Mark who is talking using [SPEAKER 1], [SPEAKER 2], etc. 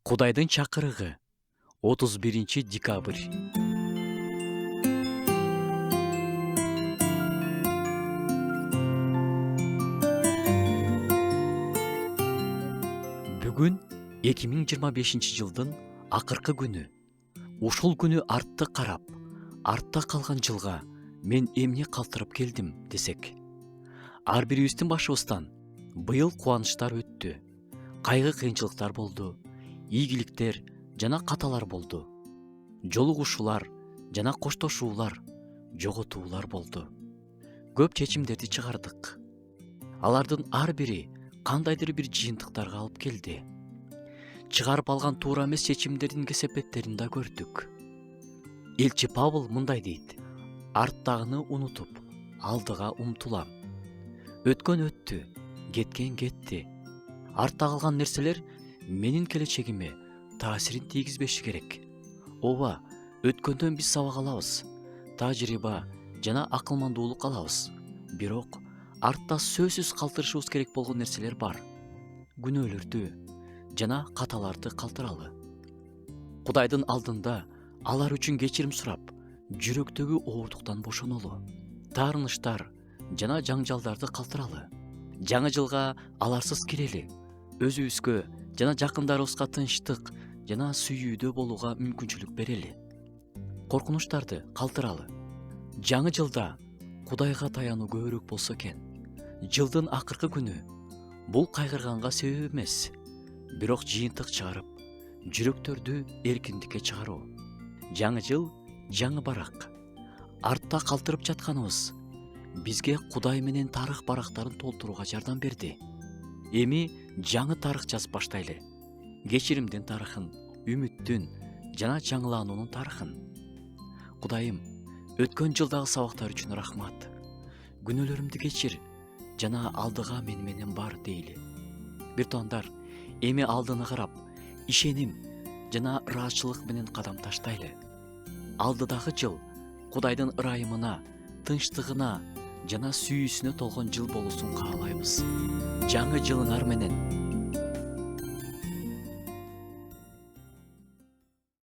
[SPEAKER 1] Кудайдын чакырыгы 31 декабрь. Бүгүн 2025-жылдын акыркы күнү. Ушул күнү артты карап, артта калган жылга мен эмне калтырып келдим десек. Ар бирибиздин башыбыздан быйыл кубанычтар өттү. Кайгы кыйынчылыктар болду, ийгиликтер жана каталар болду. Жолугушуулар жана коштошуулар, жоготуулар болду. Көп чечимдерди чыгардык. Алардын ар бири кандайдыр бир жыйынтыктарга алып келди. Чыгарып алган туура эмес чечимдердин кесепеттерин да көрдүк. Элчи Павыл мындай дейт: арттагыны унутуп, алдыга умтулам. Өткөн өттү, кеткен кетти. Артта калган нерселер менин келечегиме таасирин тийгизбеши керек. Ооба, өткөндөн биз сабак алабыз, тажрыйба жана акылмандуулук алабыз. Бирок артта сөзсүз калтырышыбыз керек болгон нерселер бар. Күнөөлөрдү жана каталарды калтыралы. Кудайдын алдында алар үчүн кечирим сурап, жүрөктөгү оордуктан бошонолу. Таарыныштар жана жаңжалдарды калтыралы. Жаңы жылга аларсыз кирели. Өзүбүзгө жана жакындарыбызга тынчтык жана сүйүүдө болууга мүмкүнчүлүк берели. Коркунучтарды калтыралы. Жаңы жылда Кудайга таянуу көбүрөөк болсо экен. Жылдын акыркы күнү бул кайгырганга себеп эмес, бирок жыйынтык чыгарып, жүрөктөрдү эркиндикке чыгаруу. Жаңы жыл, жаңы барак. Артта калтырып жатканыбыз бизге Кудай менен тарых барактарын толтурууга жардам берди. Эми жаңы тарых жазып баштайлы. Кечиримдин тарыхын, үмүттүн жана жаңылануунун тарыхын. Кудайым, өткөн жылдагы сабактар үчүн рахмат. Күнөөлөрүмдү кечир жана алдыга мен менен бар дейли. Бир туугандар, эми алдыны карап, ишеним жана ыраазычылык менен кадам таштайлы. Алдыдагы жыл Кудайдын ырайымына, тынчтыгына жана сүйүүсүнө толгон жыл болуусун каалайбыз. Жаңы жылыңар менен.